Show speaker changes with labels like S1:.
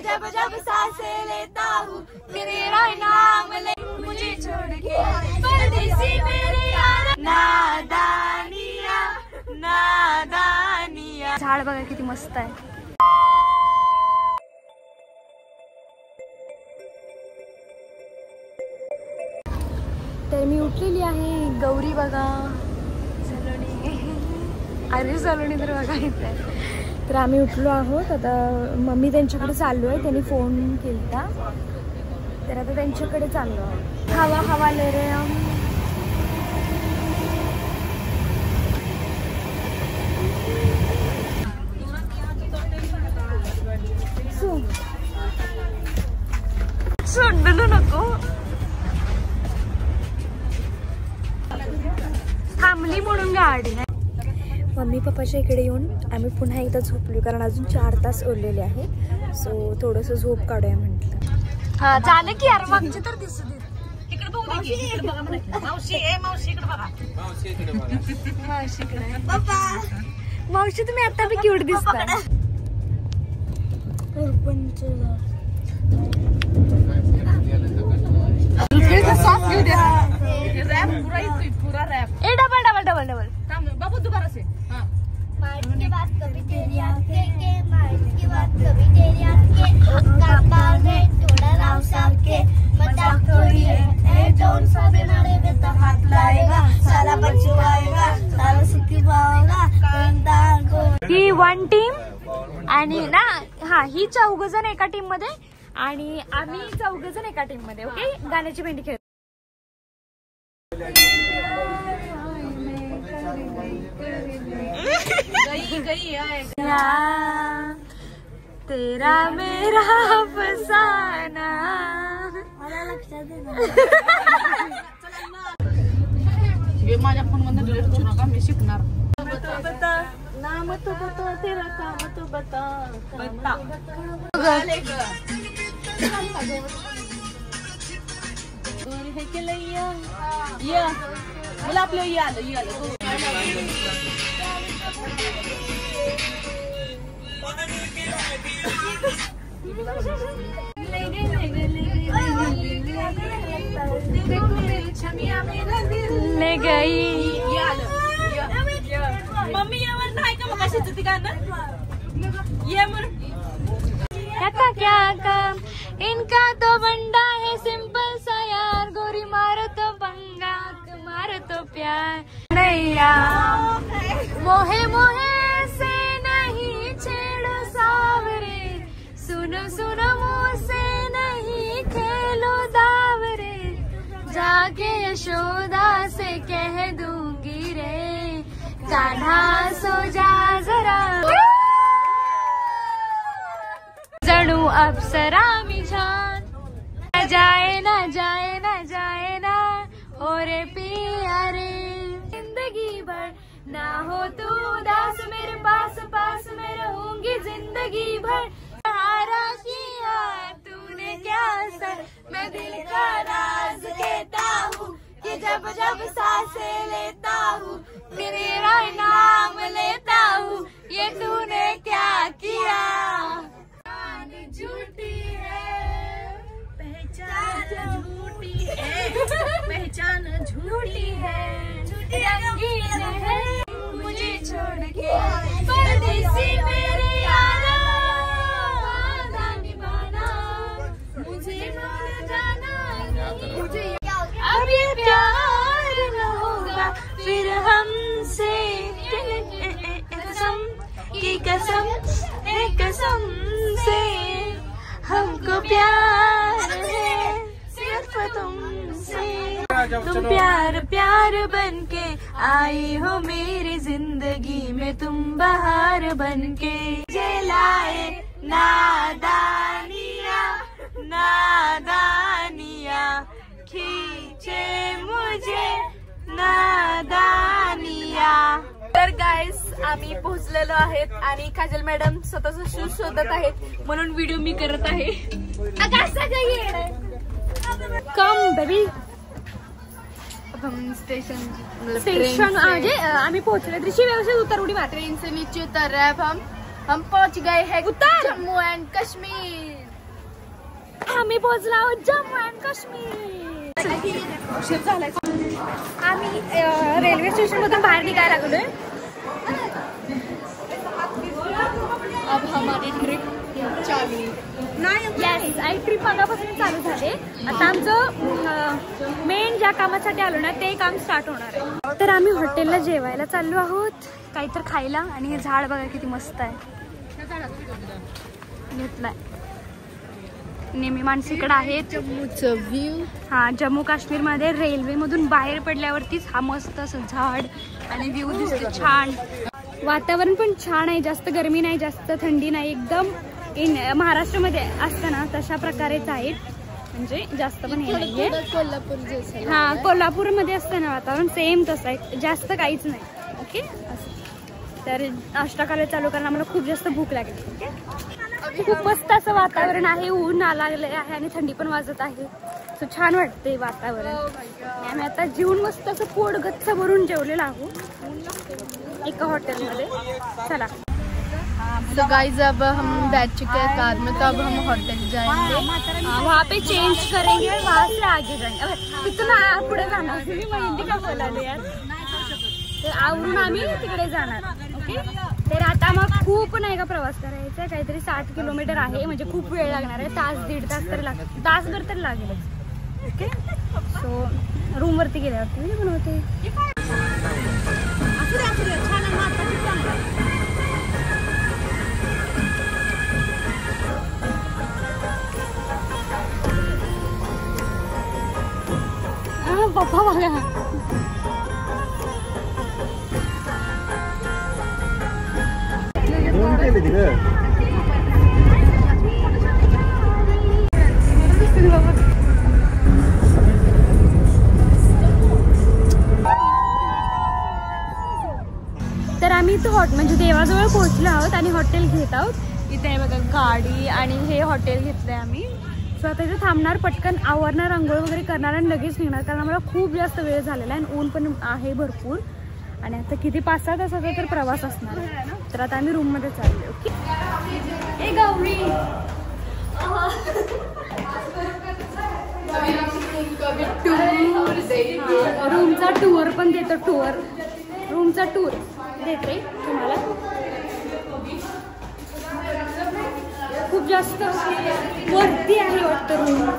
S1: जब जब सांसें लेता हूँ तेरा नाम ले मुझे छोड़ के परदेसी मेरे यार। नादानिया नादानिया। झाड बघा किती मस्त आहे। तर मी उठलेली आहे। गौरी बघा सलोनी अरे सलोनी तर बघा इथे। तर आम्ही उठलो आहोत। आता मम्मी त्यांच्याकडे चाललो आहे। त्यांनी फोन केला तर आता त्यांच्याकडे चाललो आहोत। हवा हवा ले रहे हम। सोडलो नको थांबली म्हणून गाडी नाही। मम्मी पप्पाच्या इकडे येऊन आम्ही पुन्हा एकदा झोपलो कारण अजून 4 तास उरलेले आहेत। सो थोडंसं झोप काढूया म्हटलं। हा झालं की यार मागचे तर दिसू दे। इकडे बघू दे की इकडे बघा म्हणे मावशी ए मावशी इकडे बघा मावशी इकडे बघा मावशी इकडे पप्पा मावशी तुम्ही आता बी क्यूट दिसता। सरपंच सॉफ्ट घेऊ दे रॅप पूरा येतोय पूरा rap. A double double double double थांब बाबू दोबारा से हां माइक की बात कभी तेरी आंखें के माइक की बात कभी तेरी आंखें उसका बाल में थोड़ा राव सार के मजाक थोड़ी है ए जोन सा बेनारे में तो हाथ लाएगा सारा बचवाएगा सारा सुखी पाएगा कंदान को। ही वन टीम आणि ना हा ही 4 जण एका टीम मध्ये आणि आम्ही 4 जण एका टीम मध्ये। ओके गाण्याची भेंडी खेळ। गई गई तेरा मेरा फसाना ये माझ्या फोन मध्ये डिलीट करू नका मी शिकणार। बता नाम तो बता तेरा काम तो बता बता है के लैया ये मला आपलं ये आलं ले गई मम्मी यावर नाही का मग अशीच ती गाणं ये मर क्या क्या काम इनका तो बंडा है सिंपल सा यार गोरी मारो तो पंगा मारो तो प्यार नैया मोहे मोहे से नहीं छेड़ो सावरे सुनो सुनो मुँह से नहीं खेलो दावरे जाके यशोदा से कह दूंगी रे कान्हा सो जा जरा जणू अप्सरा मी छान ना जाए ना जाए ना जाए ना हो रे पिया रे जिंदगी भर ना हो तू उदास मेरे पास पास में रहूंगी जिंदगी भर। हारा किया तूने क्या सर मैं दिल का राज कहता हूँ कि जब जब सांसें लेता हूँ तेरा नाम लेता हूँ ये तूने क्या किया। झूठी है पहचान झूठी है पहचान झूठी है रंगीन है मुझे छोड़ के परदेसी मेरे यारा वादा निभाना मुझे भूल जाना मुझे अब ये प्यार न होगा फिर हमसे कसम की कसम कसम से हमको प्यार है सिर्फ तुमसे तुम प्यार प्यार बनके आई हो मेरी जिंदगी में तुम बहार बनके जलाए नादानिया नादानिया खींचे मुझे नादानिया। तर गाइस आम्ही पोहोचलेलो आहेत आणि काजल मॅडम स्वतःचा शूज शोधत आहेत म्हणून व्हिडिओ मी करत आहे। कम बेबी स्टेशन आगे आम्ही पोहोचले। ऋषि व्यवस्थित उतर उडी मार। ट्रेन से नीचे उतर रहे अब हम
S2: हम पहुंच गए हैं जम्मू एंड कश्मीर.
S1: आम्ही पोहोचलो आहोत जम्मू अँड काश्मीर. आम्ही रेल्वे स्टेशन मधून बाहेर निघायला लागलोय.
S2: अब हमारी ट्रिप चालू.
S1: येस, आई ट्रिप मागापासून चालू झाले. आता आमचं मेन ज्या कामासाठी आलो ना ते काम स्टार्ट होणार आहे. तर आम्ही हॉटेलला जेवायला चाललो आहोत, काहीतरी खायला. आणि हे झाड बघा किती मस्त आहे, घेतलाय. नेहमी माणसीकडे आहेत.
S2: जम्मूचं व्ह्यू.
S1: हा, जम्मू काश्मीर मध्ये रेल्वे मधून बाहेर पडल्यावरतीच हा मस्त असं झाड आणि व्ह्यू दिसते छान. वातावरण पण छान आहे, जास्त गरमी नाही, जास्त थंडी नाही. एकदम महाराष्ट्रामध्ये असतं ना तशा प्रकारेच आहेत, म्हणजे जास्त पण हे नाहीये.
S2: कोल्हापूर जसं.
S1: हा, कोल्हापूरमध्ये असतं ना वातावरण सेम तसं आहे, जास्त काहीच नाही. ओके, तर नाश्ता करायला चालू कारण आम्हाला खूप जास्त भूक लागली. ओके, खूप मस्त असं वातावरण आहे, ऊन लागले आहे आणि थंडी पण वाजत आहे. सो छान वाटते वातावरण. आम्ही आता जेवून मस्त असं पोट गच्च भरून जेवलेलं आहोत एका हॉटेलमध्ये. चला.
S2: तो गाइस अब हम बैठ चुके हैं कार में, तो अब हम होटल जाएंगे.
S1: वहाँ पे चेंज करेंगे, वहाँ से आगे जाएंगे. इतना पुढे जाणार, तुम्ही मेहंदी का बोलाले यार. तर आवरून आम्ही तिकडे जाणार. ओके, तर आता मग खूप नाही का प्रवास करायचा, काहीतरी 60 किलोमीटर आहे, म्हणजे खूप वेळ लागणार आहे. तास दीड तास तरी लागेल, तासभर तरी लागेलच. ओके, सो रूम वरती गेल्यावरती मी बनवते. पप्पा बघा, तर आम्ही इथं म्हणजे देवाजवळ पोहोचलो आहोत आणि हॉटेल घेत आहोत. इथे आहे बघा गाडी आणि हे हॉटेल घेतलंय आम्ही. सो आता इथे थांबणार, पटकन आवरणार, आंघोळ वगैरे करणार आणि लगेच निघणार, कारण आम्हाला खूप जास्त वेळ झालेला आहे आणि ऊन पण आहे भरपूर. आणि आता किती 5-6 तासाचा तर प्रवास असणार आहे. तर आता आम्ही रूम मध्ये चाललो. ओके, ए गौरी, रूमचा टूर पण देतो. रूमचा टूर देते तुम्हाला. खूप जास्त वरती आहे वाटतं रूम.